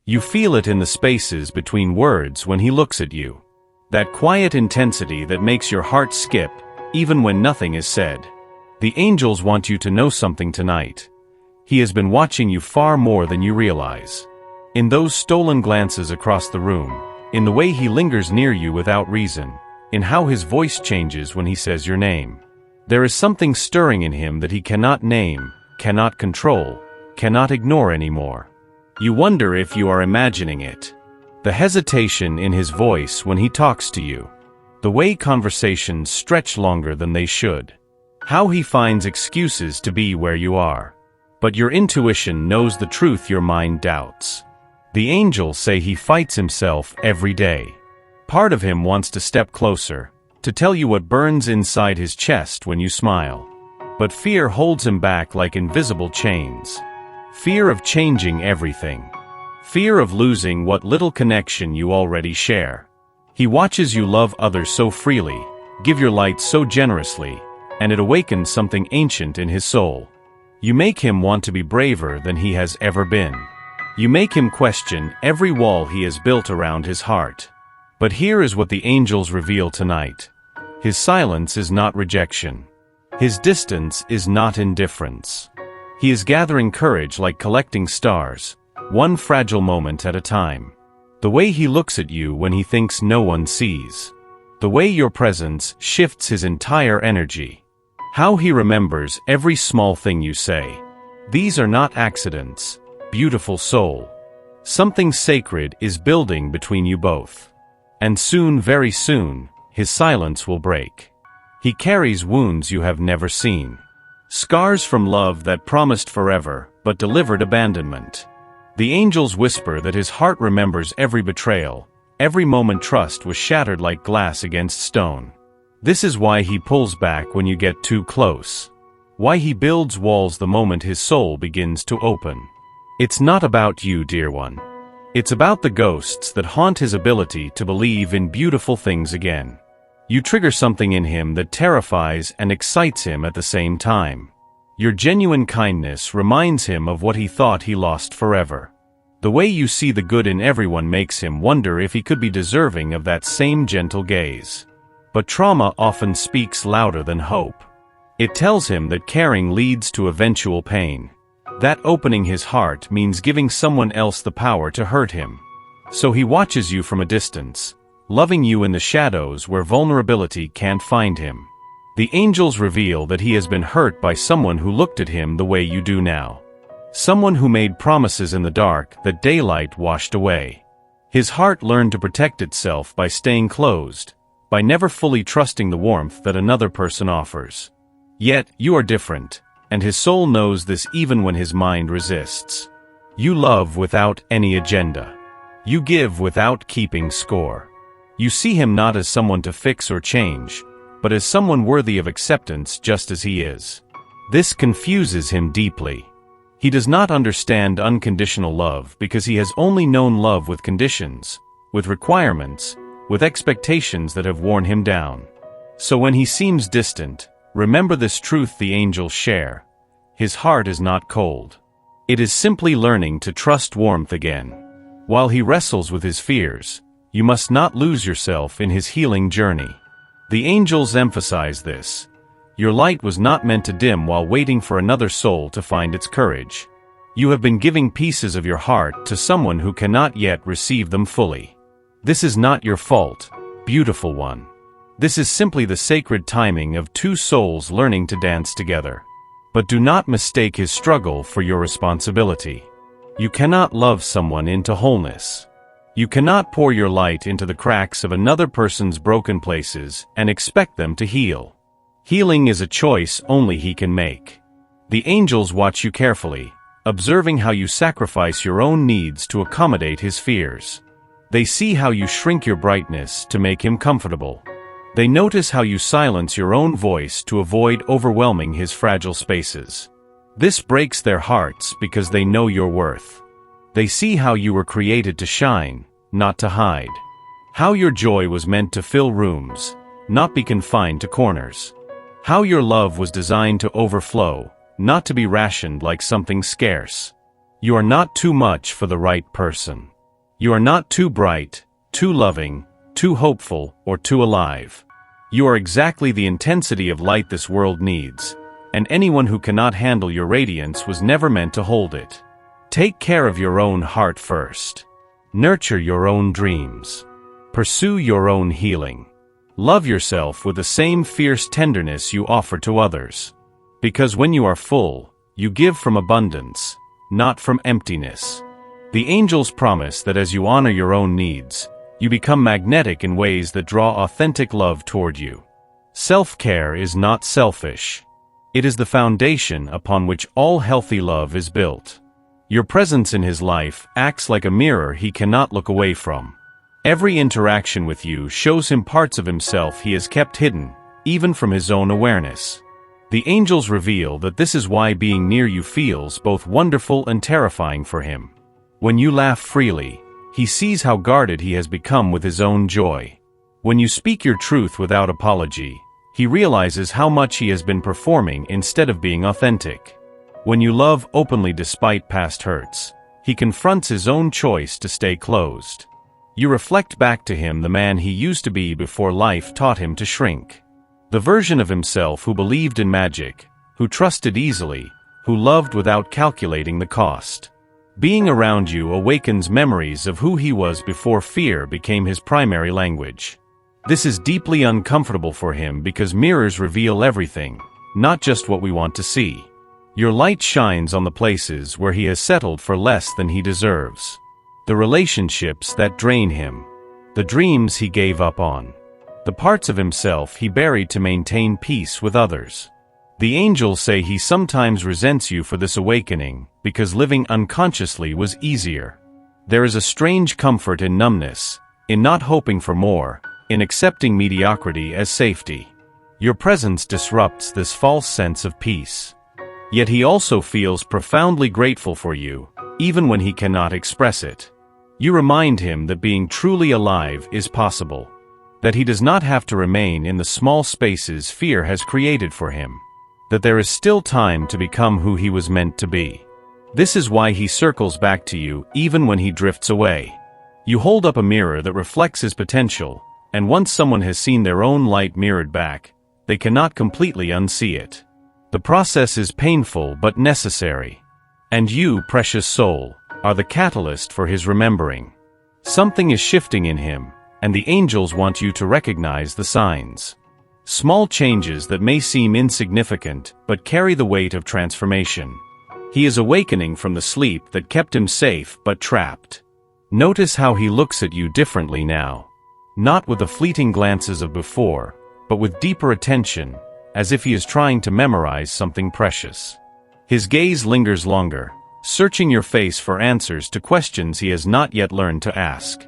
You feel it in the spaces between words when he looks at you. That quiet intensity that makes your heart skip, even when nothing is said. The angels want you to know something tonight. He has been watching you far more than you realize. In those stolen glances across the room, in the way he lingers near you without reason, in how his voice changes when he says your name. There is something stirring in him that he cannot name, cannot control, cannot ignore anymore. You wonder if you are imagining it. The hesitation in his voice when he talks to you. The way conversations stretch longer than they should. How he finds excuses to be where you are. But your intuition knows the truth your mind doubts. The angels say he fights himself every day. Part of him wants to step closer, to tell you what burns inside his chest when you smile. But fear holds him back like invisible chains. Fear of changing everything. Fear of losing what little connection you already share. He watches you love others so freely, give your light so generously, and it awakens something ancient in his soul. You make him want to be braver than he has ever been. You make him question every wall he has built around his heart. But here is what the angels reveal tonight. His silence is not rejection. His distance is not indifference. He is gathering courage like collecting stars, one fragile moment at a time. The way he looks at you when he thinks no one sees. The way your presence shifts his entire energy. How he remembers every small thing you say. These are not accidents, beautiful soul. Something sacred is building between you both. And soon, very soon, his silence will break. He carries wounds you have never seen. Scars from love that promised forever, but delivered abandonment. The angels whisper that his heart remembers every betrayal, every moment trust was shattered like glass against stone. This is why he pulls back when you get too close. Why he builds walls the moment his soul begins to open. It's not about you, dear one. It's about the ghosts that haunt his ability to believe in beautiful things again. You trigger something in him that terrifies and excites him at the same time. Your genuine kindness reminds him of what he thought he lost forever. The way you see the good in everyone makes him wonder if he could be deserving of that same gentle gaze. But trauma often speaks louder than hope. It tells him that caring leads to eventual pain. That opening his heart means giving someone else the power to hurt him. So he watches you from a distance, loving you in the shadows where vulnerability can't find him. The angels reveal that he has been hurt by someone who looked at him the way you do now. Someone who made promises in the dark that daylight washed away. His heart learned to protect itself by staying closed, by never fully trusting the warmth that another person offers. Yet, you are different, and his soul knows this even when his mind resists. You love without any agenda. You give without keeping score. You see him not as someone to fix or change, but as someone worthy of acceptance just as he is. This confuses him deeply. He does not understand unconditional love because he has only known love with conditions, with requirements, with expectations that have worn him down. So when he seems distant, remember this truth the angels share. His heart is not cold. It is simply learning to trust warmth again. While he wrestles with his fears, you must not lose yourself in his healing journey. The angels emphasize this. Your light was not meant to dim while waiting for another soul to find its courage. You have been giving pieces of your heart to someone who cannot yet receive them fully. This is not your fault, beautiful one. This is simply the sacred timing of two souls learning to dance together. But do not mistake his struggle for your responsibility. You cannot love someone into wholeness. You cannot pour your light into the cracks of another person's broken places and expect them to heal. Healing is a choice only he can make. The angels watch you carefully, observing how you sacrifice your own needs to accommodate his fears. They see how you shrink your brightness to make him comfortable. They notice how you silence your own voice to avoid overwhelming his fragile spaces. This breaks their hearts because they know your worth. They see how you were created to shine, not to hide. How your joy was meant to fill rooms, not be confined to corners. How your love was designed to overflow, not to be rationed like something scarce. You are not too much for the right person. You are not too bright, too loving, too hopeful, or too alive. You are exactly the intensity of light this world needs, and anyone who cannot handle your radiance was never meant to hold it. Take care of your own heart first. Nurture your own dreams. Pursue your own healing. Love yourself with the same fierce tenderness you offer to others. Because when you are full, you give from abundance, not from emptiness. The angels promise that as you honor your own needs, you become magnetic in ways that draw authentic love toward you. Self-care is not selfish. It is the foundation upon which all healthy love is built. Your presence in his life acts like a mirror he cannot look away from. Every interaction with you shows him parts of himself he has kept hidden, even from his own awareness. The angels reveal that this is why being near you feels both wonderful and terrifying for him. When you laugh freely, he sees how guarded he has become with his own joy. When you speak your truth without apology, he realizes how much he has been performing instead of being authentic. When you love openly despite past hurts, he confronts his own choice to stay closed. You reflect back to him the man he used to be before life taught him to shrink. The version of himself who believed in magic, who trusted easily, who loved without calculating the cost. Being around you awakens memories of who he was before fear became his primary language. This is deeply uncomfortable for him because mirrors reveal everything, not just what we want to see. Your light shines on the places where he has settled for less than he deserves. The relationships that drain him. The dreams he gave up on. The parts of himself he buried to maintain peace with others. The angels say he sometimes resents you for this awakening, because living unconsciously was easier. There is a strange comfort in numbness, in not hoping for more, in accepting mediocrity as safety. Your presence disrupts this false sense of peace. Yet he also feels profoundly grateful for you, even when he cannot express it. You remind him that being truly alive is possible, that he does not have to remain in the small spaces fear has created for him, that there is still time to become who he was meant to be. This is why he circles back to you even when he drifts away. You hold up a mirror that reflects his potential, and once someone has seen their own light mirrored back, they cannot completely unsee it. The process is painful but necessary. And you, precious soul, are the catalyst for his remembering. Something is shifting in him, and the angels want you to recognize the signs. Small changes that may seem insignificant but carry the weight of transformation. He is awakening from the sleep that kept him safe but trapped. Notice how he looks at you differently now. Not with the fleeting glances of before, but with deeper attention, as if he is trying to memorize something precious. His gaze lingers longer, searching your face for answers to questions he has not yet learned to ask.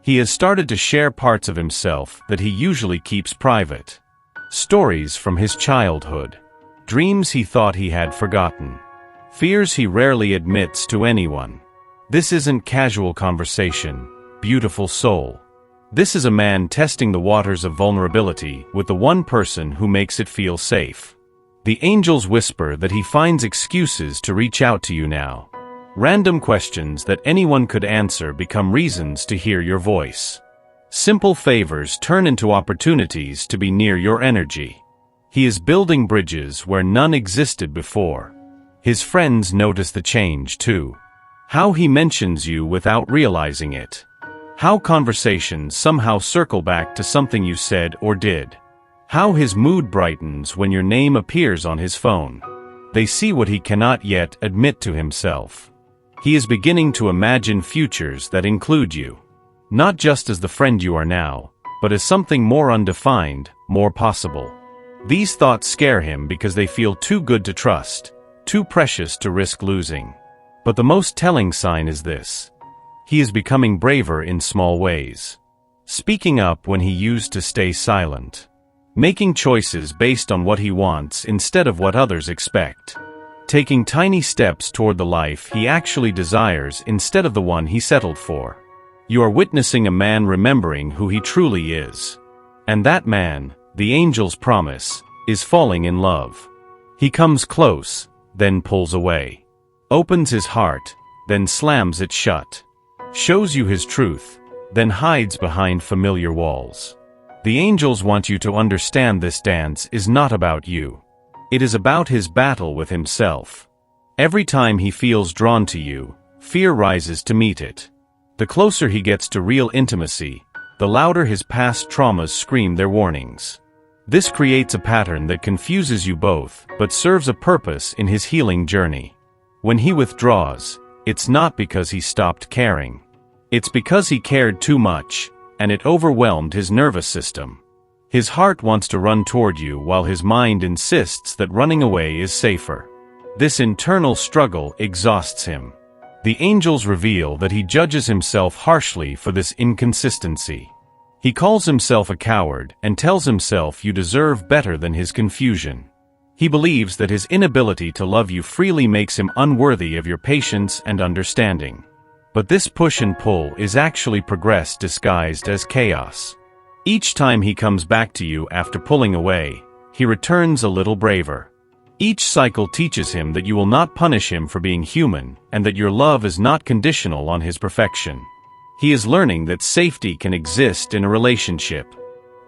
He has started to share parts of himself that he usually keeps private. Stories from his childhood. Dreams he thought he had forgotten. Fears he rarely admits to anyone. This isn't casual conversation, beautiful soul. This is a man testing the waters of vulnerability with the one person who makes it feel safe. The angels whisper that he finds excuses to reach out to you now. Random questions that anyone could answer become reasons to hear your voice. Simple favors turn into opportunities to be near your energy. He is building bridges where none existed before. His friends notice the change too. How he mentions you without realizing it. How conversations somehow circle back to something you said or did. How his mood brightens when your name appears on his phone. They see what he cannot yet admit to himself. He is beginning to imagine futures that include you. Not just as the friend you are now, but as something more undefined, more possible. These thoughts scare him because they feel too good to trust, too precious to risk losing. But the most telling sign is this. He is becoming braver in small ways. Speaking up when he used to stay silent. Making choices based on what he wants instead of what others expect. Taking tiny steps toward the life he actually desires instead of the one he settled for. You are witnessing a man remembering who he truly is. And that man, the angels promise, is falling in love. He comes close, then pulls away. Opens his heart, then slams it shut. shows you his truth, then hides behind familiar walls. The angels want you to understand this dance is not about you. It is about his battle with himself. Every time he feels drawn to you, fear rises to meet it. The closer he gets to real intimacy, the louder his past traumas scream their warnings. This creates a pattern that confuses you both, but serves a purpose in his healing journey. When he withdraws, it's not because he stopped caring. It's because he cared too much, and it overwhelmed his nervous system. His heart wants to run toward you while his mind insists that running away is safer. This internal struggle exhausts him. The angels reveal that he judges himself harshly for this inconsistency. He calls himself a coward and tells himself you deserve better than his confusion. He believes that his inability to love you freely makes him unworthy of your patience and understanding. But this push and pull is actually progress disguised as chaos. Each time he comes back to you after pulling away, he returns a little braver. Each cycle teaches him that you will not punish him for being human, and that your love is not conditional on his perfection. He is learning that safety can exist in a relationship,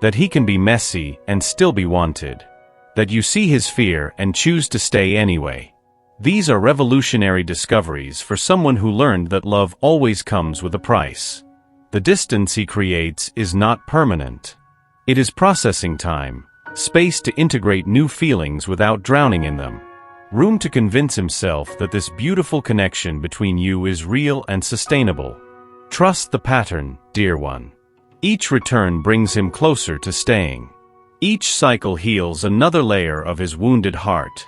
that he can be messy and still be wanted, that you see his fear and choose to stay anyway. These are revolutionary discoveries for someone who learned that love always comes with a price. The distance he creates is not permanent. It is processing time, space to integrate new feelings without drowning in them, room to convince himself that this beautiful connection between you is real and sustainable. Trust the pattern, dear one. Each return brings him closer to staying. Each cycle heals another layer of his wounded heart.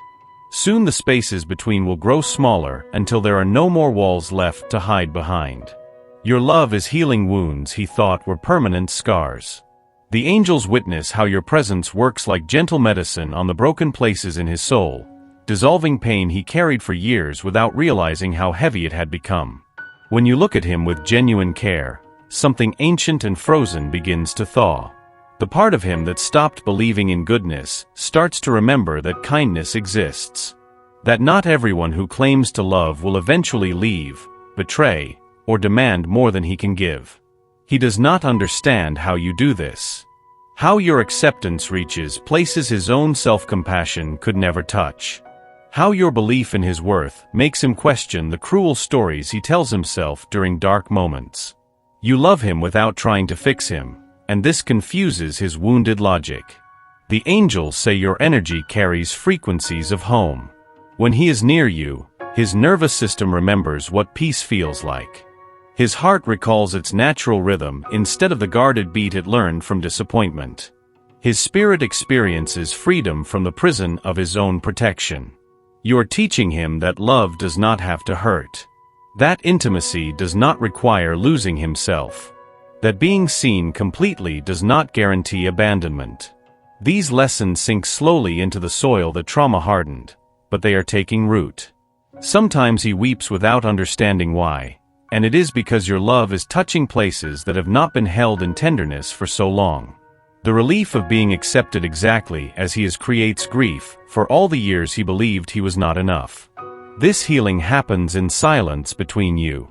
Soon the spaces between will grow smaller until there are no more walls left to hide behind. Your love is healing wounds he thought were permanent scars. The angels witness how your presence works like gentle medicine on the broken places in his soul, dissolving pain he carried for years without realizing how heavy it had become. When you look at him with genuine care, something ancient and frozen begins to thaw. The part of him that stopped believing in goodness starts to remember that kindness exists. That not everyone who claims to love will eventually leave, betray, or demand more than he can give. He does not understand how you do this. How your acceptance reaches places his own self-compassion could never touch. How your belief in his worth makes him question the cruel stories he tells himself during dark moments. You love him without trying to fix him, and this confuses his wounded logic. The angels say your energy carries frequencies of home. When he is near you, his nervous system remembers what peace feels like. His heart recalls its natural rhythm instead of the guarded beat it learned from disappointment. His spirit experiences freedom from the prison of his own protection. You are teaching him that love does not have to hurt. That intimacy does not require losing himself. That being seen completely does not guarantee abandonment. These lessons sink slowly into the soil that trauma hardened, but they are taking root. Sometimes he weeps without understanding why, and it is because your love is touching places that have not been held in tenderness for so long. The relief of being accepted exactly as he is creates grief for all the years he believed he was not enough. This healing happens in silence between you.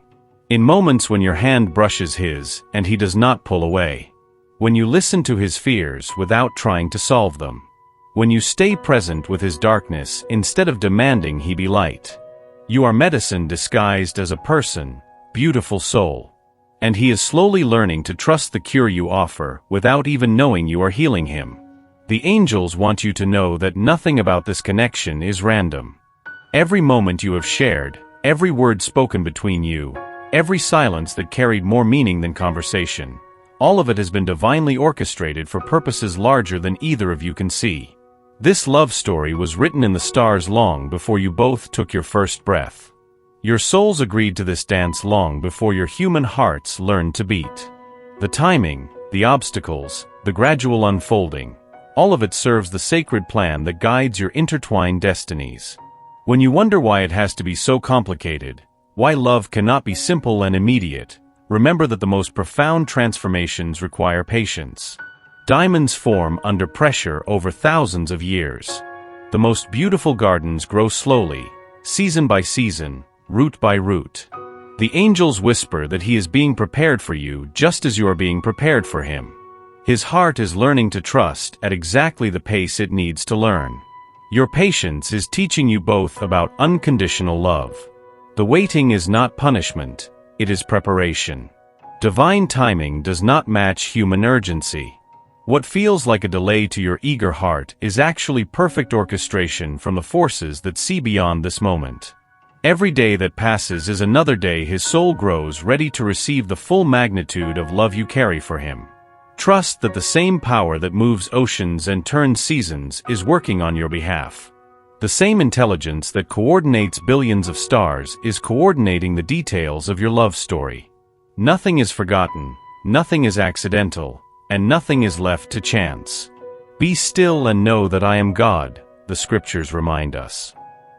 In moments when your hand brushes his and he does not pull away. When you listen to his fears without trying to solve them. When you stay present with his darkness instead of demanding he be light. You are medicine disguised as a person, beautiful soul. And he is slowly learning to trust the cure you offer without even knowing you are healing him. The angels want you to know that nothing about this connection is random. Every moment you have shared, every word spoken between you, every silence that carried more meaning than conversation, all of it has been divinely orchestrated for purposes larger than either of you can see. This love story was written in the stars long before you both took your first breath. Your souls agreed to this dance long before your human hearts learned to beat. The timing, the obstacles, the gradual unfolding, all of it serves the sacred plan that guides your intertwined destinies. When you wonder why it has to be so complicated, why love cannot be simple and immediate, remember that the most profound transformations require patience. Diamonds form under pressure over thousands of years. The most beautiful gardens grow slowly, season by season, root by root. The angels whisper that he is being prepared for you just as you are being prepared for him. His heart is learning to trust at exactly the pace it needs to learn. Your patience is teaching you both about unconditional love. The waiting is not punishment, it is preparation. Divine timing does not match human urgency. What feels like a delay to your eager heart is actually perfect orchestration from the forces that see beyond this moment. Every day that passes is another day his soul grows ready to receive the full magnitude of love you carry for him. Trust that the same power that moves oceans and turns seasons is working on your behalf. The same intelligence that coordinates billions of stars is coordinating the details of your love story. Nothing is forgotten, nothing is accidental, and nothing is left to chance. Be still and know that I am God, the scriptures remind us.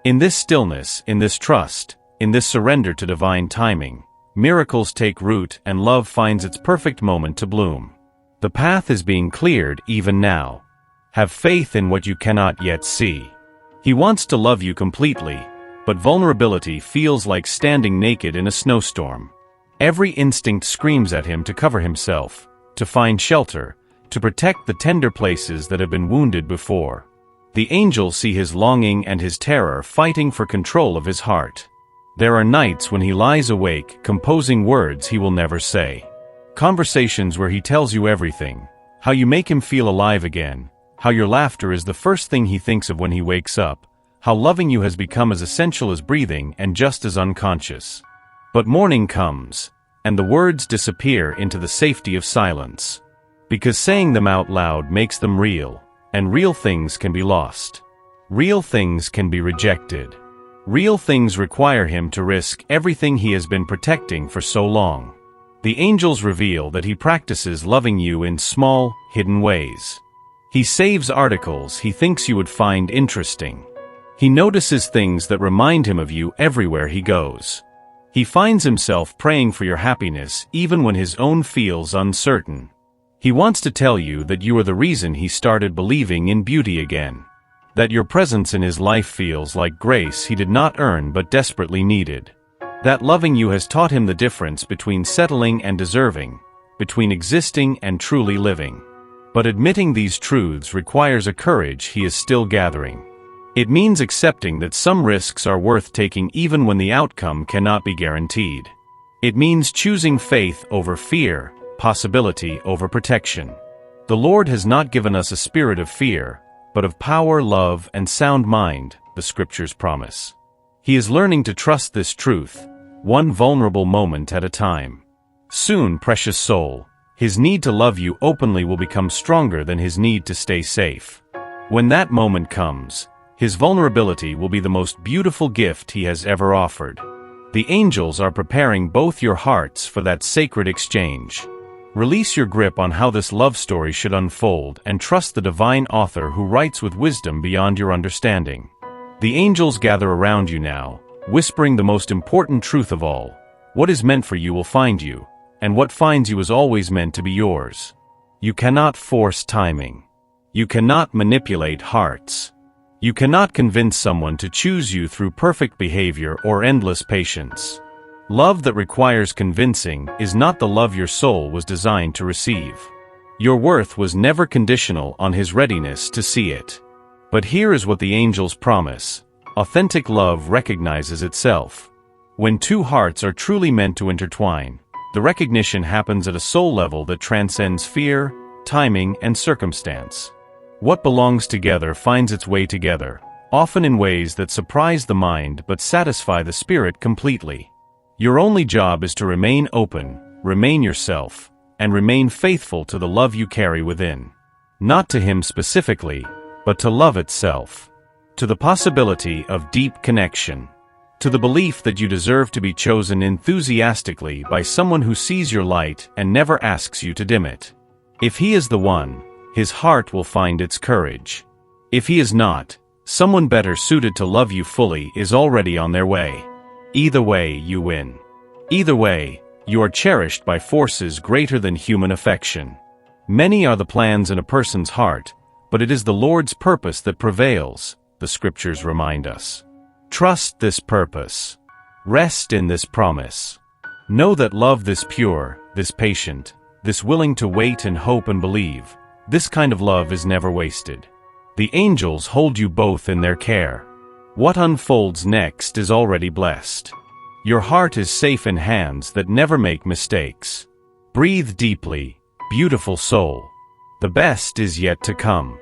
In this stillness, in this trust, in this surrender to divine timing, miracles take root and love finds its perfect moment to bloom. The path is being cleared even now. Have faith in what you cannot yet see. He wants to love you completely, but vulnerability feels like standing naked in a snowstorm. Every instinct screams at him to cover himself, to find shelter, to protect the tender places that have been wounded before. The angels see his longing and his terror fighting for control of his heart. There are nights when he lies awake, composing words he will never say. Conversations where he tells you everything, how you make him feel alive again, how your laughter is the first thing he thinks of when he wakes up, how loving you has become as essential as breathing and just as unconscious. But morning comes, and the words disappear into the safety of silence. Because saying them out loud makes them real. And real things can be lost. Real things can be rejected. Real things require him to risk everything he has been protecting for so long. The angels reveal that he practices loving you in small, hidden ways. He saves articles he thinks you would find interesting. He notices things that remind him of you everywhere he goes. He finds himself praying for your happiness even when his own feels uncertain. He wants to tell you that you are the reason he started believing in beauty again. That your presence in his life feels like grace he did not earn but desperately needed. That loving you has taught him the difference between settling and deserving, between existing and truly living. But admitting these truths requires a courage he is still gathering. It means accepting that some risks are worth taking even when the outcome cannot be guaranteed. It means choosing faith over fear, possibility over protection. The Lord has not given us a spirit of fear, but of power, love, and sound mind, the scriptures promise. He is learning to trust this truth, one vulnerable moment at a time. Soon, precious soul, his need to love you openly will become stronger than his need to stay safe. When that moment comes, his vulnerability will be the most beautiful gift he has ever offered. The angels are preparing both your hearts for that sacred exchange. Release your grip on how this love story should unfold and trust the divine author who writes with wisdom beyond your understanding. The angels gather around you now, whispering the most important truth of all. What is meant for you will find you, and what finds you is always meant to be yours. You cannot force timing. You cannot manipulate hearts. You cannot convince someone to choose you through perfect behavior or endless patience. Love that requires convincing is not the love your soul was designed to receive. Your worth was never conditional on his readiness to see it. But here is what the angels promise. Authentic love recognizes itself. When two hearts are truly meant to intertwine, the recognition happens at a soul level that transcends fear, timing, and circumstance. What belongs together finds its way together, often in ways that surprise the mind but satisfy the spirit completely. Your only job is to remain open, remain yourself, and remain faithful to the love you carry within. Not to him specifically, but to love itself. To the possibility of deep connection. To the belief that you deserve to be chosen enthusiastically by someone who sees your light and never asks you to dim it. If he is the one, his heart will find its courage. If he is not, someone better suited to love you fully is already on their way. Either way, you win. Either way, you are cherished by forces greater than human affection. Many are the plans in a person's heart, but it is the Lord's purpose that prevails, the scriptures remind us. Trust this purpose. Rest in this promise. Know that love this pure, this patient, this willing to wait and hope and believe, this kind of love is never wasted. The angels hold you both in their care. What unfolds next is already blessed. Your heart is safe in hands that never make mistakes. Breathe deeply, beautiful soul. The best is yet to come.